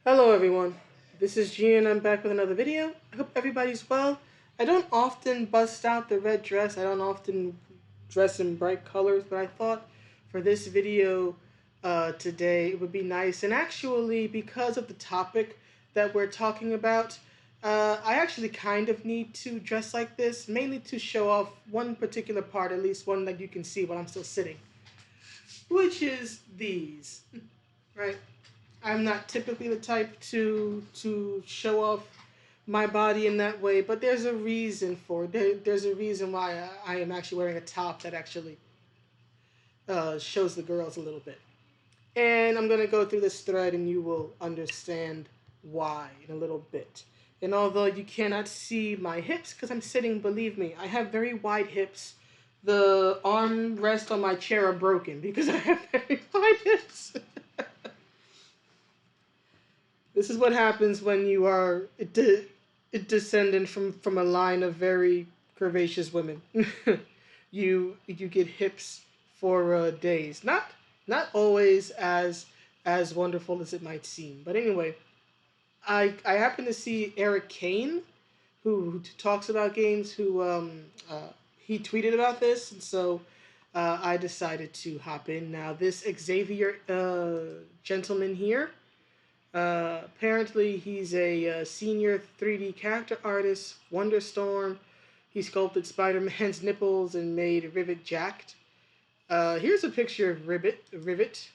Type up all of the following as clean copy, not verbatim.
Hello everyone, this is G and I'm back with another video. I hope everybody's well. I don't often bust out the red dress, I don't often dress in bright colors, but I thought for this video today it would be nice. And actually, because of the topic that we're talking about, I actually kind of need to dress like this, mainly to show off one particular part, at least one that you can see while I'm still sitting, which is these, right? I'm not typically the type to show off my body in that way, but there's a reason for it. There's a reason why I am actually wearing a top that actually shows the girls a little bit. And I'm going to go through this thread and you will understand why in a little bit. And although you cannot see my hips because I'm sitting, believe me, I have very wide hips. The arm rests on my chair are broken because I have very wide hips. This is what happens when you are a descendant from a line of very curvaceous women. You get hips for days. Not always as wonderful as it might seem. But anyway, I happen to see Eric Kane, who talks about games, he tweeted about this, and so I decided to hop in. Now this Xaiver gentleman here. Apparently, he's a senior 3D character artist, Wonderstorm. He sculpted Spider-Man's nipples and made Rivet jacked. Here's a picture of Rivet.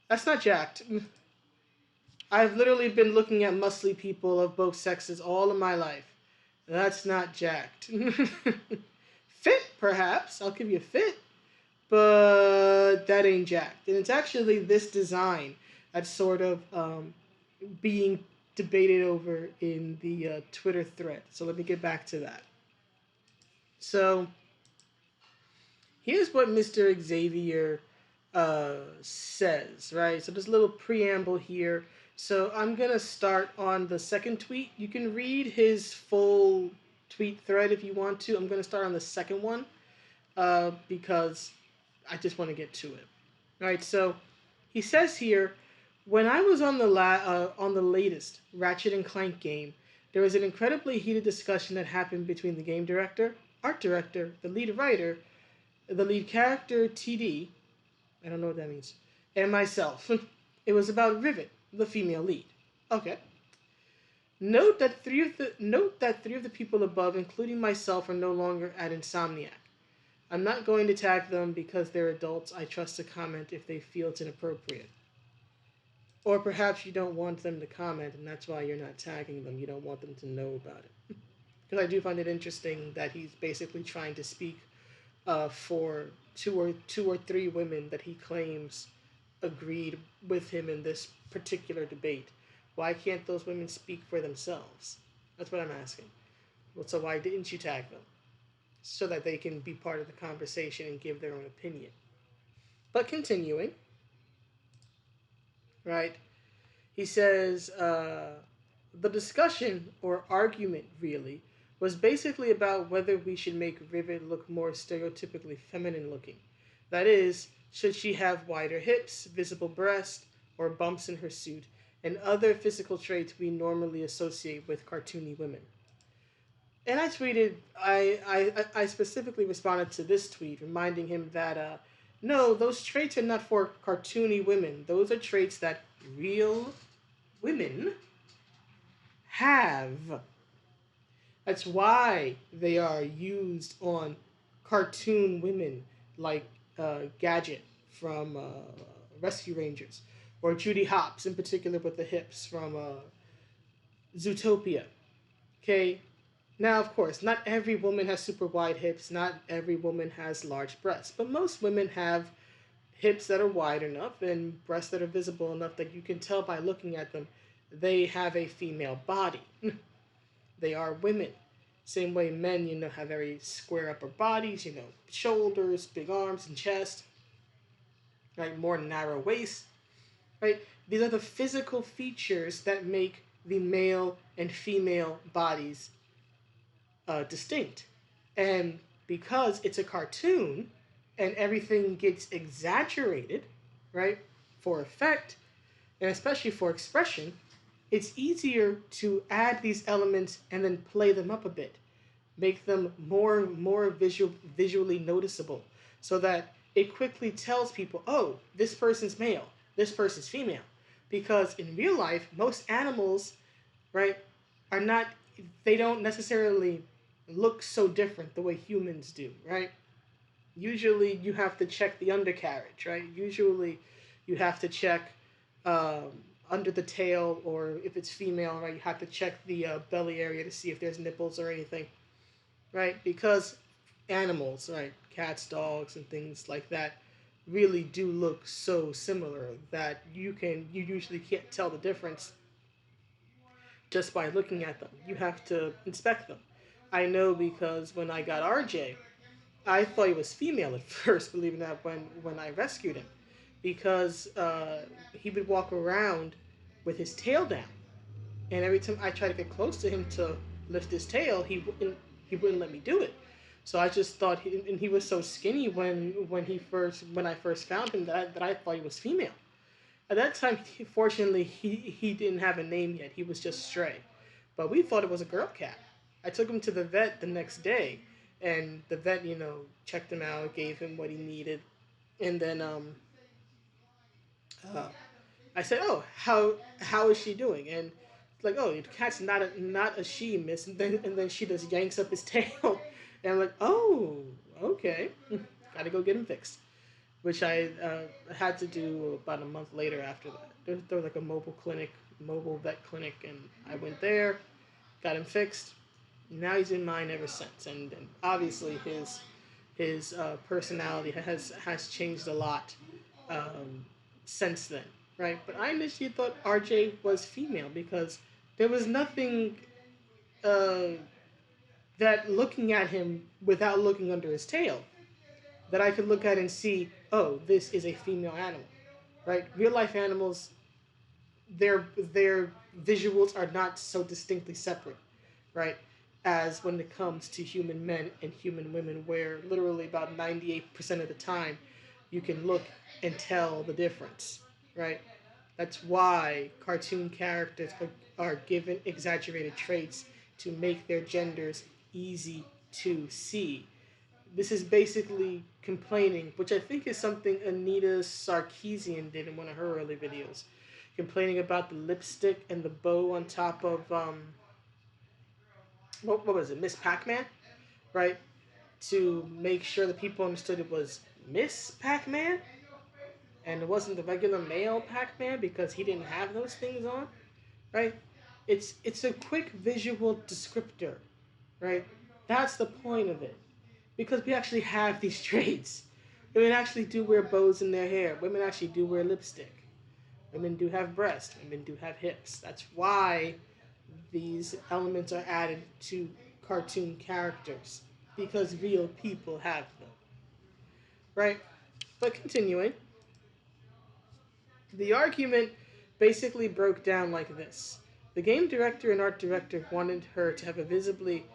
That's not jacked. I've literally been looking at muscly people of both sexes all of my life. That's not jacked. Fit, perhaps. I'll give you fit. But that ain't jacked. And it's actually this design that's sort of being debated over in the Twitter thread. So let me get back to that. So here's what Mr. Xaiver says, right? So there's a little preamble here. So I'm going to start on the second tweet. You can read his full tweet thread if you want to. I'm going to start on the second one because I just want to get to it. All right, so he says here, when I was on the latest Ratchet and Clank game, there was an incredibly heated discussion that happened between the game director, art director, the lead writer, the lead character TD, I don't know what that means, and myself. It was about Rivet, the female lead. Okay. Note that three of the people above, including myself, are no longer at Insomniac. I'm not going to tag them because they're adults. I trust to comment if they feel it's inappropriate. Or perhaps you don't want them to comment, and that's why you're not tagging them. You don't want them to know about it. Because I do find it interesting that he's basically trying to speak for two or three women that he claims agreed with him in this particular debate. Why can't those women speak for themselves? That's what I'm asking. Well, so why didn't you tag them? So that they can be part of the conversation and give their own opinion. But continuing, right? He says, the discussion or argument really was basically about whether we should make Rivet look more stereotypically feminine looking. That is, should she have wider hips, visible breasts, or bumps in her suit, and other physical traits we normally associate with cartoony women. And I tweeted, I specifically responded to this tweet, reminding him that, no, those traits are not for cartoony women. Those are traits that real women have. That's why they are used on cartoon women like Gadget from Rescue Rangers, or Judy Hopps in particular with the hips from Zootopia. Okay? Now, of course, not every woman has super wide hips, not every woman has large breasts, but most women have hips that are wide enough and breasts that are visible enough that you can tell by looking at them they have a female body. They are women. Same way men, have very square upper bodies, shoulders, big arms and chest, right? More narrow waist, right? These are the physical features that make the male and female bodies distinct. And because it's a cartoon and everything gets exaggerated, right, for effect, and especially for expression, it's easier to add these elements and then play them up a bit, make them more visually noticeable, so that it quickly tells people, oh, this person's male, this person's female. Because in real life, most animals, right, are not, they don't necessarily look so different the way humans do, right? Usually you have to check the undercarriage, right? Usually you have to check um, under the tail, or if it's female, right, you have to check the belly area to see if there's nipples or anything, right? Because animals, right, cats, dogs, and things like that, really do look so similar that you usually can't tell the difference just by looking at them. You have to inspect them. I know because when I got RJ, I thought he was female at first, believe it or not, when I rescued him, because he would walk around with his tail down, and every time I tried to get close to him to lift his tail, he wouldn't let me do it. So I just thought, and he was so skinny when I first found him that I thought he was female. At that time, fortunately, he didn't have a name yet. He was just Stray, but we thought it was a girl cat. I took him to the vet the next day, and the vet, checked him out, gave him what he needed, and then uh, I said, "Oh, how is she doing?" And it's like, "Oh, the cat's not a she, miss." And then she just yanks up his tail, and I'm like, "Oh, okay, gotta go get him fixed." Which I had to do about a month later after that. There was like a mobile vet clinic, and I went there, got him fixed. Now he's in mine ever since, and obviously his personality has changed a lot um, since then, right? But I initially thought RJ was female because there was nothing uh, that looking at him without looking under his tail that I could look at and see, oh, this is a female animal, right? Real life animals, their visuals are not so distinctly separate, right? As when it comes to human men and human women, where literally about 98% of the time you can look and tell the difference, right? That's why cartoon characters are given exaggerated traits to make their genders easy to see. This is basically complaining, which I think is something Anita Sarkeesian did in one of her early videos, complaining about the lipstick and the bow on top of what was it, Miss Pac-Man, right? To make sure that people understood it was Miss Pac-Man and it wasn't the regular male Pac-Man because he didn't have those things on, right? It's a quick visual descriptor, right? That's the point of it, because we actually have these traits. Women actually do wear bows in their hair. Women actually do wear lipstick. Women do have breasts. Women do have hips. That's why these elements are added to cartoon characters, because real people have them, right? But continuing, the argument basically broke down like this. The game director and art director wanted her to have a visibly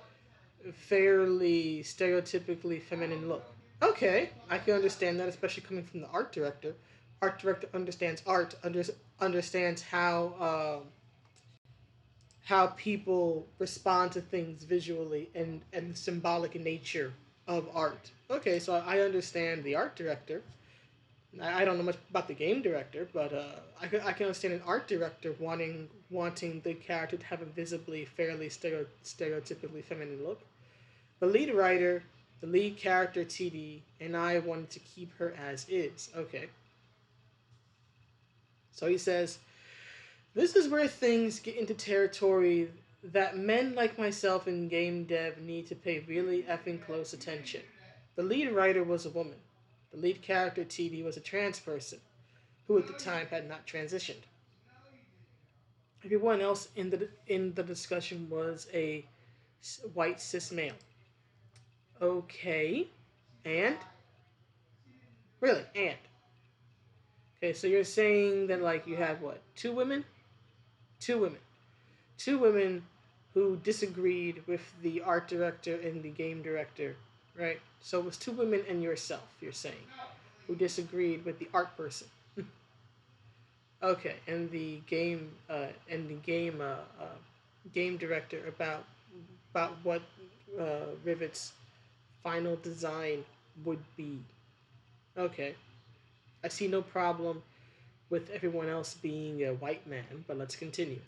fairly stereotypically feminine look. Okay, I can understand that, especially coming from the art director. Art director understands art, understands how people respond to things visually, and the symbolic nature of art. Okay, so I understand the art director. I don't know much about the game director, but I can understand an art director wanting the character to have a visibly fairly stereotypically feminine look. The lead writer, the lead character TD, and I wanted to keep her as is. Okay. So he says, this is where things get into territory that men like myself in game dev need to pay really effing close attention. The lead writer was a woman. The lead character TD was a trans person who at the time had not transitioned. Everyone else in the discussion was a white cis male. Okay. And really, and okay, so you're saying that like you have what? Two women. Two women who disagreed with the art director and the game director, right? So it was two women and yourself, you're saying, who disagreed with the art person. Okay, and game director about what Rivet's final design would be. Okay, I see no problem with everyone else being a white man, but let's continue.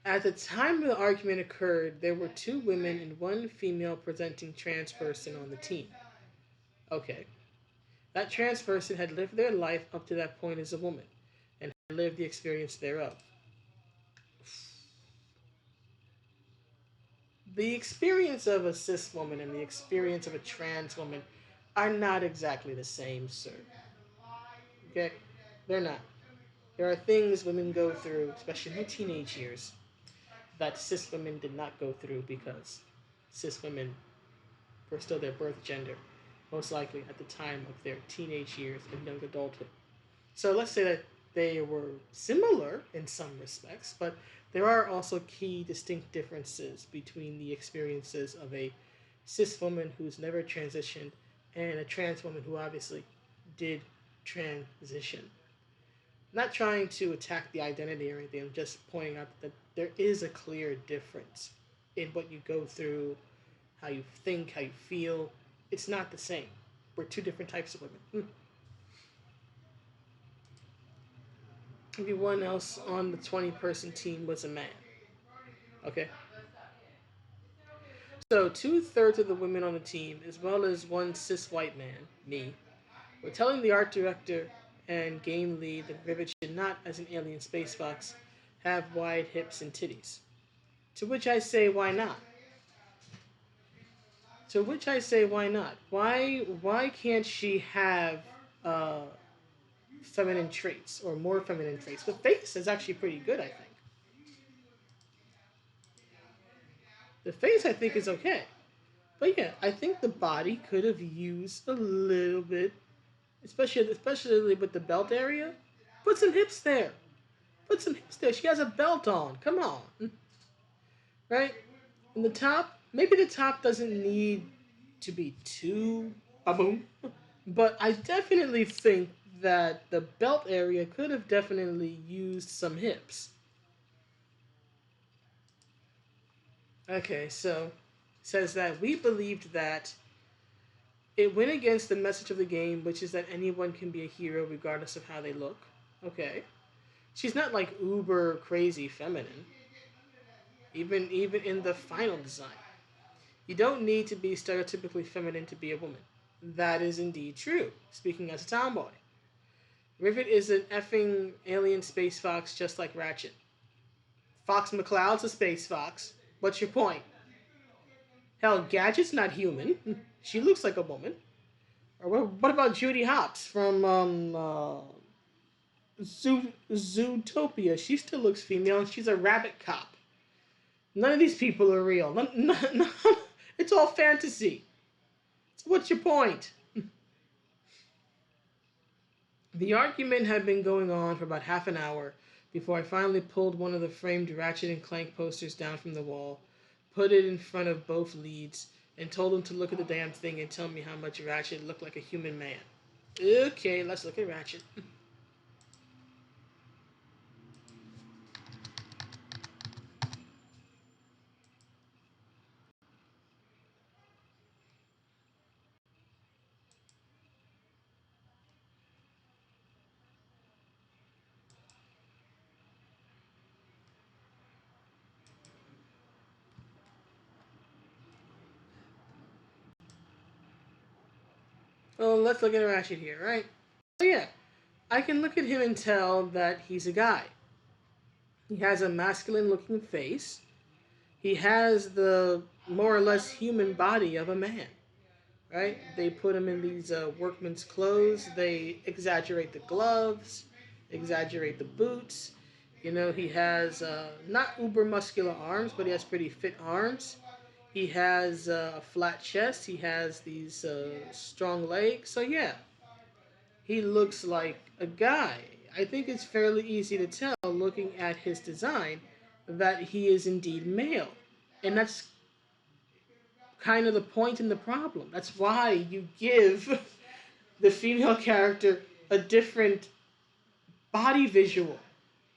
At the time the argument occurred, there were two women and one female presenting trans person on the team. Okay. That trans person had lived their life up to that point as a woman and had lived the experience thereof. The experience of a cis woman and the experience of a trans woman are not exactly the same, sir. Okay? They're not. There are things women go through, especially in their teenage years, that cis women did not go through because cis women were still their birth gender, most likely at the time of their teenage years and young adulthood. So let's say that they were similar in some respects, but there are also key distinct differences between the experiences of a cis woman who's never transitioned and a trans woman who obviously did transition. I'm not trying to attack the identity or anything, I'm just pointing out that there is a clear difference in what you go through, how you think, how you feel. It's not the same. We're two different types of women. Everyone else on the 20-person team was a man. Okay? So, two-thirds of the women on the team, as well as one cis white man, me, were telling the art director and game lead that Rivet should not, as an alien space fox, have wide hips and titties. To which I say, why not? To which I say, why not? Why can't she have uh, feminine traits or more feminine traits? The face is actually pretty good, I think. The face, I think, is okay. But yeah, I think the body could have used a little bit, especially with the belt area. Put some hips there. Put some hips there. She has a belt on. Come on, right? And the top, maybe the top doesn't need to be too boom, but I definitely think that the belt area could have definitely used some hips. Okay, so it says that we believed that it went against the message of the game, which is that anyone can be a hero regardless of how they look. Okay. She's not like uber crazy feminine, even in the final design. You don't need to be stereotypically feminine to be a woman. That is indeed true, speaking as a tomboy. Rivet is an effing alien space fox just like Ratchet. Fox McCloud's a space fox. What's your point? Hell, Gadget's not human. She looks like a woman. Or what about Judy Hopps from Zootopia? She still looks female and she's a rabbit cop. None of these people are real. It's all fantasy. So what's your point? The argument had been going on for about half an hour before I finally pulled one of the framed Ratchet and Clank posters down from the wall, put it in front of both leads, and told them to look at the damn thing and tell me how much Ratchet looked like a human man. Okay, let's look at Ratchet. Well, let's look at Ratchet here, right? So yeah, I can look at him and tell that he's a guy. He has a masculine looking face. He has the more or less human body of a man, right? They put him in these workman's clothes. They exaggerate the gloves, exaggerate the boots. You know, he has not uber muscular arms, but he has pretty fit arms. He has a flat chest. He has these strong legs. So yeah, he looks like a guy. I think it's fairly easy to tell looking at his design that he is indeed male. And that's kind of the point and the problem. That's why you give the female character a different body visual,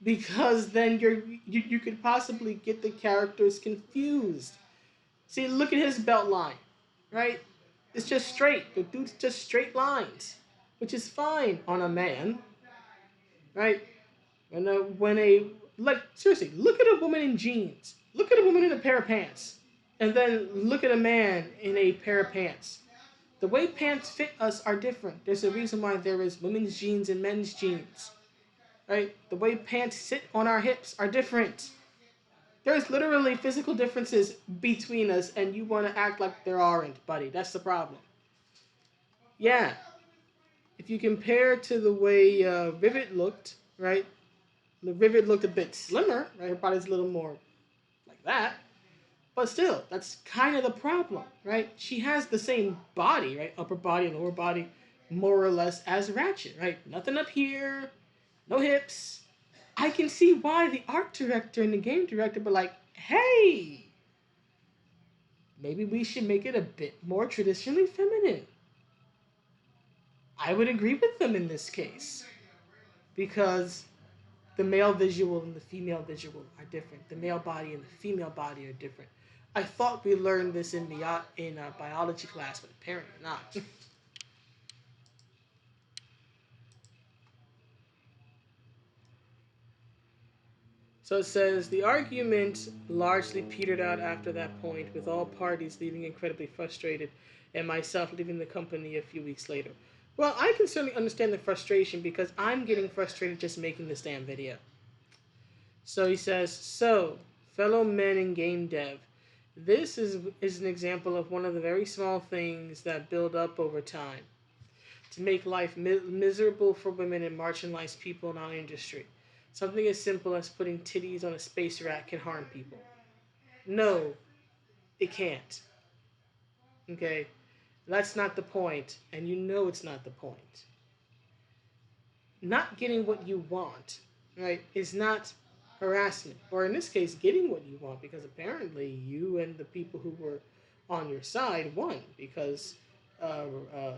because then you could possibly get the characters confused. See, look at his belt line, right? It's just straight. The dude's just straight lines, which is fine on a man, right? When a like seriously, look at a woman in jeans. Look at a woman in a pair of pants, and then look at a man in a pair of pants. The way pants fit us are different. There's a reason why there is women's jeans and men's jeans, right? The way pants sit on our hips are different. There's literally physical differences between us, and you want to act like there aren't, buddy. That's the problem. Yeah, if you compare to the way Rivet looked, right? The Rivet looked a bit slimmer, right? Her body's a little more like that. But still, that's kind of the problem, right? She has the same body, right? Upper body, lower body, more or less as Ratchet, right? Nothing up here, no hips. I can see why the art director and the game director were like, hey, maybe we should make it a bit more traditionally feminine. I would agree with them in this case, because the male visual and the female visual are different. The male body and the female body are different. I thought we learned this in biology class, but apparently not. So it says the argument largely petered out after that point, with all parties leaving incredibly frustrated, and myself leaving the company a few weeks later. Well, I can certainly understand the frustration, because I'm getting frustrated just making this damn video. So he says, so, fellow men in game dev, this is an example of one of the very small things that build up over time to make life miserable for women and marginalized people in our industry. Something as simple as putting titties on a space rack can harm people. No, it can't. Okay? That's not the point, and you know it's not the point. Not getting what you want, right, is not harassment. Or in this case, getting what you want, because apparently you and the people who were on your side won, because uh, uh,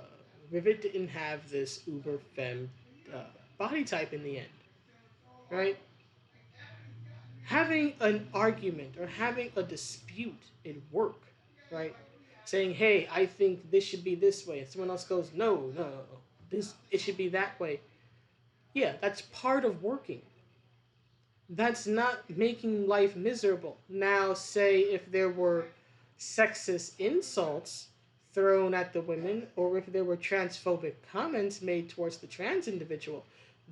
Rivet didn't have this uber femme uh, body type in the end, right? Having an argument or having a dispute at work, right? Saying, hey, I think this should be this way, and someone else goes, no, no, this it should be that way. Yeah, that's part of working. That's not making life miserable. Now, say if there were sexist insults thrown at the women, or if there were transphobic comments made towards the trans individual,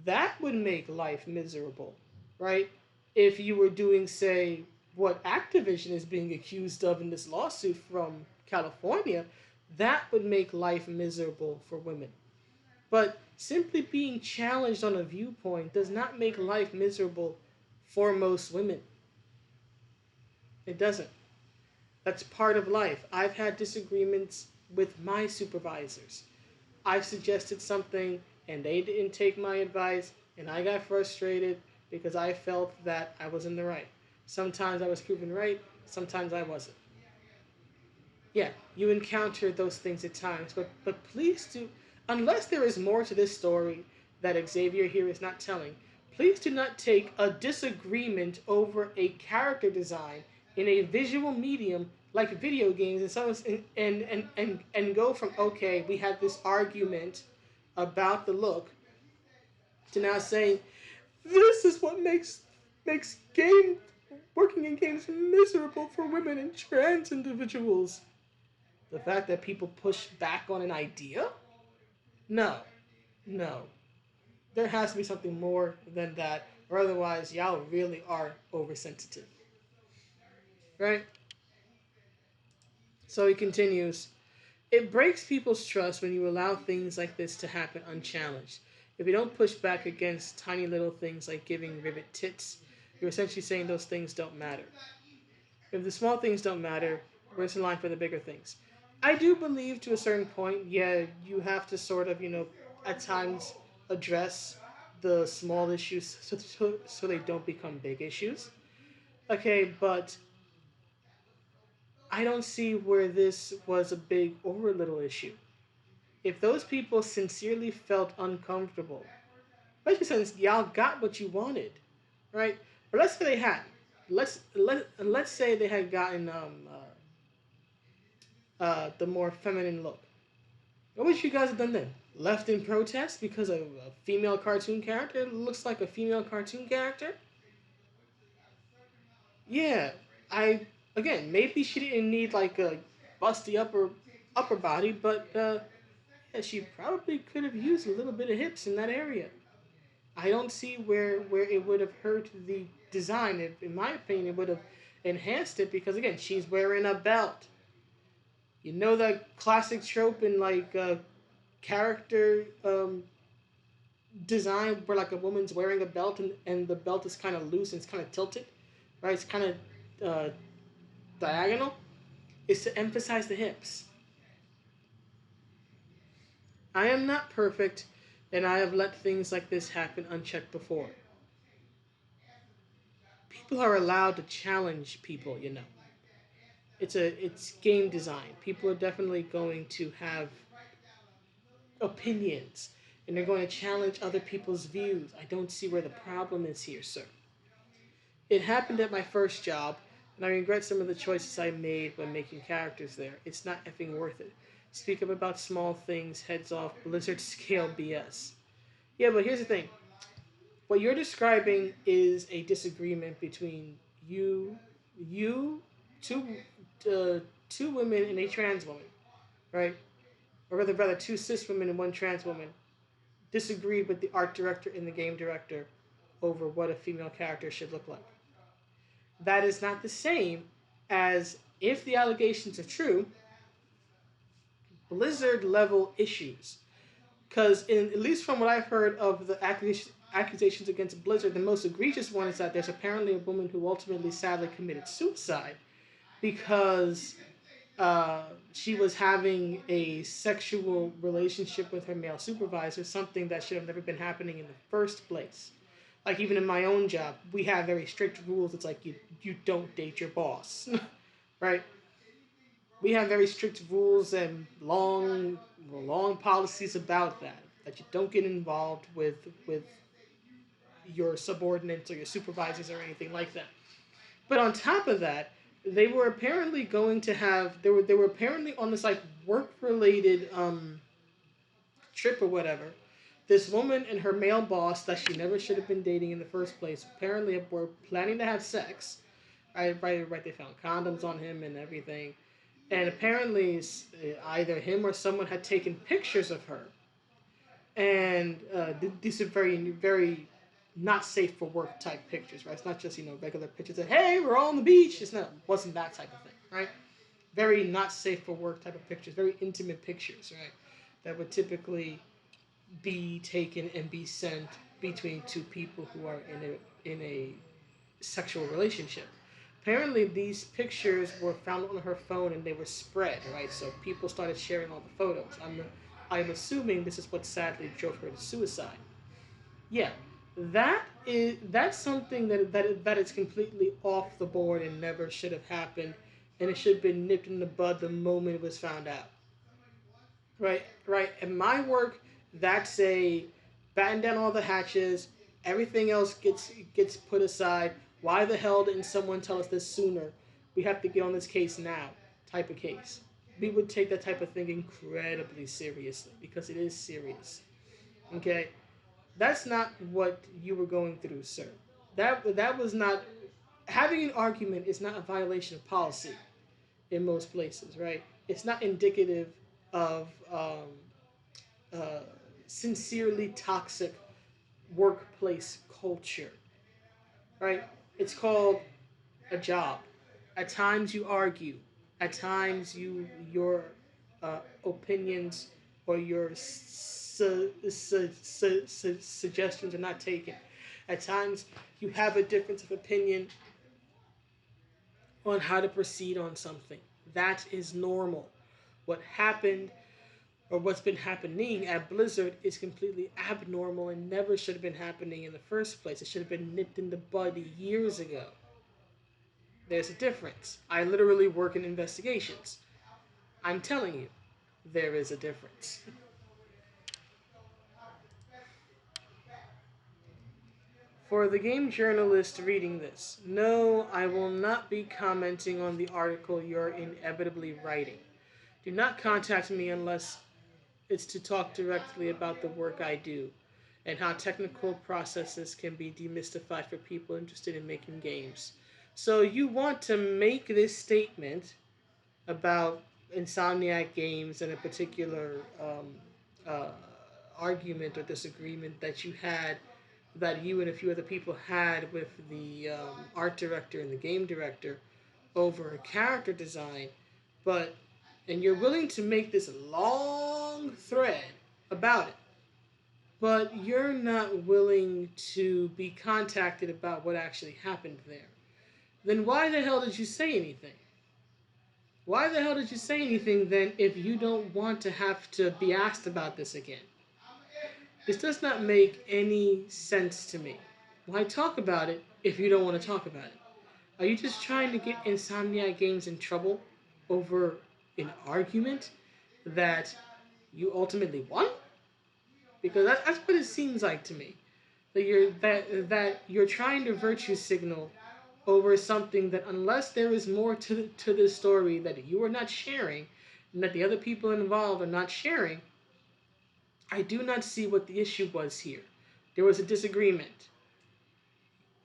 that would make life miserable, right? If you were doing, say, what Activision is being accused of in this lawsuit from California, that would make life miserable for women. But simply being challenged on a viewpoint does not make life miserable for most women. It doesn't. That's part of life. I've had disagreements with my supervisors. I've suggested something and they didn't take my advice, and I got frustrated because I felt that I was in the right. Sometimes I was proven right, sometimes I wasn't. Yeah, you encounter those things at times, but please do, unless there is more to this story that Xaiver here is not telling, please do not take a disagreement over a character design in a visual medium like video games and go from, okay, we had this argument about the look, to now saying this is what makes game working in games miserable for women and trans individuals. The fact that people push back on an idea? No. No. There has to be something more than that, or otherwise, y'all really are oversensitive. Right? So he continues. It breaks people's trust when you allow things like this to happen unchallenged. If you don't push back against tiny little things like giving Rivet tits, you're essentially saying those things don't matter. If the small things don't matter, we're in line for the bigger things. I do believe to a certain point, yeah, you have to sort of, at times address the small issues so they don't become big issues. Okay, but I don't see where this was a big or a little issue. If those people sincerely felt uncomfortable, especially since y'all got what you wanted, right? Or let's say they had. Let's say they had gotten the more feminine look. What would you guys have done then? Left in protest because a female cartoon character looks like a female cartoon character? Yeah, I again maybe she didn't need like a busty upper body, but yeah, she probably could have used a little bit of hips in that area. I don't see where it would have hurt the design. In my opinion, it would have enhanced it because again, she's wearing a belt. You know that classic trope in like character design where like a woman's wearing a belt and the belt is kind of loose and it's kind of tilted, right? It's kind of diagonal. Is to emphasize the hips. I am not perfect, and I have let things like this happen unchecked before. People are allowed to challenge people, you know. It's game design. People are definitely going to have opinions, and they're going to challenge other people's views. I don't see where the problem is here, sir. It happened at my first job, and I regret some of the choices I made when making characters there. It's not effing worth it. Speak up about small things, heads off, Blizzard scale BS. Yeah, but here's the thing. What you're describing is a disagreement between you, two, uh, two women and a trans woman, right? Or rather, two cis women and one trans woman disagreed with the art director and the game director over what a female character should look like. That is not the same as if the allegations are true, Blizzard level issues. Because at least from what I've heard of the accusations against Blizzard, the most egregious one is that there's apparently a woman who ultimately sadly committed suicide because she was having a sexual relationship with her male supervisor, something that should have never been happening in the first place. Like even in my own job, we have very strict rules. It's like you don't date your boss, right? We have very strict rules and long policies about that. That you don't get involved with your subordinates or your supervisors or anything like that. But on top of that, they were apparently going to have they were apparently on this like work related trip or whatever. This woman and her male boss that she never should have been dating in the first place apparently were planning to have sex. Right. They found condoms on him and everything, and apparently either him or someone had taken pictures of her, and these are very not safe for work type pictures, right? It's not just regular pictures of hey we're all on the beach. It's not wasn't that type of thing, right? Very not safe for work type of pictures, very intimate pictures, right? That would typically be taken and be sent between two people who are in a sexual relationship. Apparently, these pictures were found on her phone and they were spread, right? So people started sharing all the photos. I'm assuming this is what sadly drove her to suicide. Yeah, that's something that is completely off the board and never should have happened, and it should have been nipped in the bud the moment it was found out. Right. In my work, that's a batten down all the hatches. Everything else gets put aside. Why the hell didn't someone tell us this sooner? We have to get on this case now. Type of case. We would take that type of thing incredibly seriously because it is serious. Okay, that's not what you were going through, sir. That was not having an argument is not a violation of policy in most places, right? It's not indicative of uh, sincerely toxic workplace culture, right? It's called a job. At times you argue. At times your opinions or your suggestions are not taken. At times you have a difference of opinion on how to proceed on something. That is normal. What happened or what's been happening at Blizzard is completely abnormal and never should have been happening in the first place. It should have been nipped in the bud years ago. There's a difference. I literally work in investigations. I'm telling you, there is a difference. For the game journalist reading this, no, I will not be commenting on the article you're inevitably writing. Do not contact me unless it's to talk directly about the work I do and how technical processes can be demystified for people interested in making games. So you want to make this statement about Insomniac Games and a particular uh, argument or disagreement that you had, that you and a few other people had with the art director and the game director over a character design, but and you're willing to make this long thread about it, but you're not willing to be contacted about what actually happened there. Then why the hell did you say anything? Why the hell did you say anything then if you don't want to have to be asked about this again? This does not make any sense to me. Why talk about it if you don't want to talk about it? Are you just trying to get Insomniac Games in trouble over an argument that you ultimately won? Because that's what it seems like to me. That you're trying to virtue signal over something that, unless there is more to the story that you are not sharing and that the other people involved are not sharing, I do not see what the issue was here. There was a disagreement.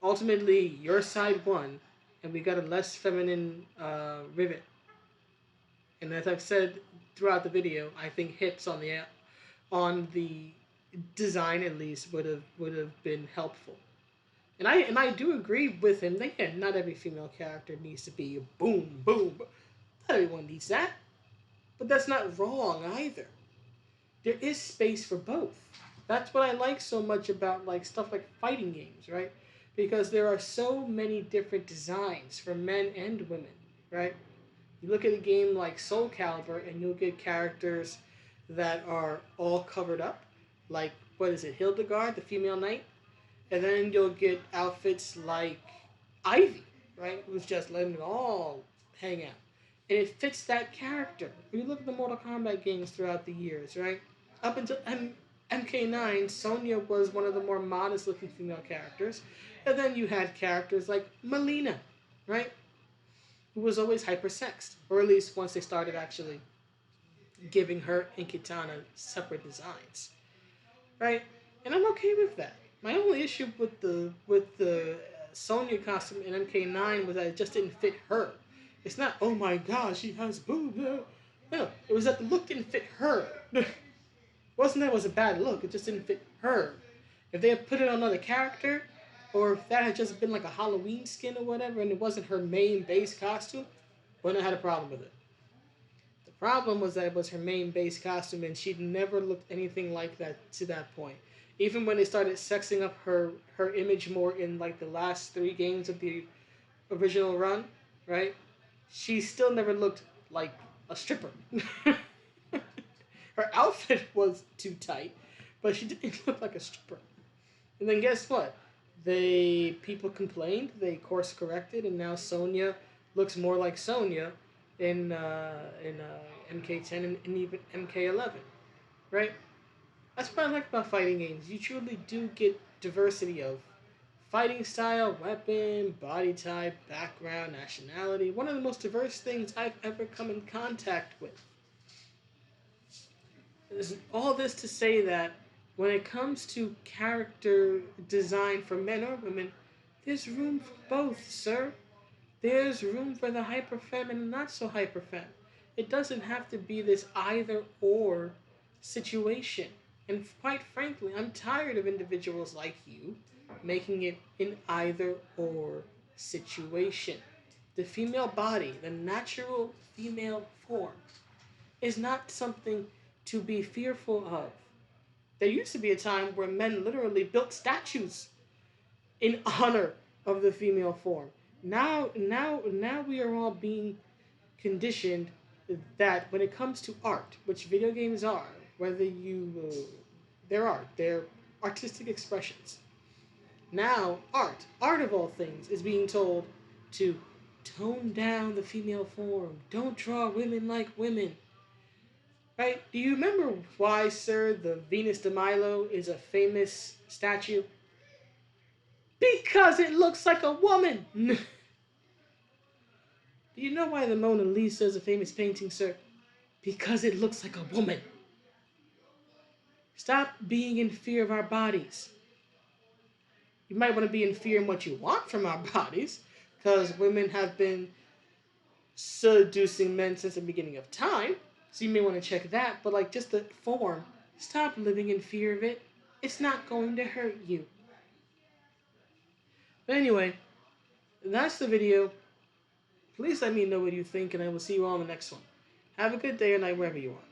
Ultimately, your side won, and we got a less feminine Rivet. And as I've said throughout the video, I think hips on the design at least would have been helpful. And I do agree with him that, yeah, not every female character needs to be boom boom. Not everyone needs that, but that's not wrong either. There is space for both. That's what I like so much about like stuff like fighting games, right? Because there are so many different designs for men and women, right? You look at a game like Soul Calibur and you'll get characters that are all covered up, like what is it, Hildegard, the female knight, and then you'll get outfits like Ivy, right, who's just letting it all hang out, and it fits that character. When you look at the Mortal Kombat games throughout the years, right, up until MK9, Sonya was one of the more modest-looking female characters, and then you had characters like Melina, right, who was always hypersexed, or at least once they started actually giving her and Kitana separate designs, right? And I'm okay with that. My only issue with the Sonya costume in MK9 was that it just didn't fit her. It's not, oh my gosh, she has boobs. No, it was that the look didn't fit her. It wasn't that it was a bad look, it just didn't fit her. If they had put it on another character, or if that had just been like a Halloween skin or whatever, and it wasn't her main base costume, wouldn't have had a problem with it. The problem was that it was her main base costume, and she'd never looked anything like that to that point. Even when they started sexing up her image more in like the last 3 games of the original run, right? She still never looked like a stripper. Her outfit was too tight, but she didn't look like a stripper. And then guess what? People complained, they course corrected, and now Sonya looks more like Sonya in MK10 and even MK11, right? That's what I like about fighting games. You truly do get diversity of fighting style, weapon, body type, background, nationality. One of the most diverse things I've ever come in contact with. All this to say that when it comes to character design for men or women, there's room for both, sir. There's room for the hyperfem and the not so hyperfem. It doesn't have to be this either or situation. And quite frankly, I'm tired of individuals like you making it an either or situation. The female body, the natural female form, is not something to be fearful of. There used to be a time where men literally built statues in honor of the female form. Now we are all being conditioned that when it comes to art, which video games are, whether they're artistic expressions. Now art of all things, is being told to tone down the female form. Don't draw women like women. Right? Do you remember why, sir, the Venus de Milo is a famous statue? Because it looks like a woman. Do you know why the Mona Lisa is a famous painting, sir? Because it looks like a woman. Stop being in fear of our bodies. You might want to be in fear of what you want from our bodies, because women have been seducing men since the beginning of time. So you may want to check that. But like just the form, stop living in fear of it. It's not going to hurt you. But anyway, that's the video. Please let me know what you think, and I will see you all in the next one. Have a good day or night wherever you are.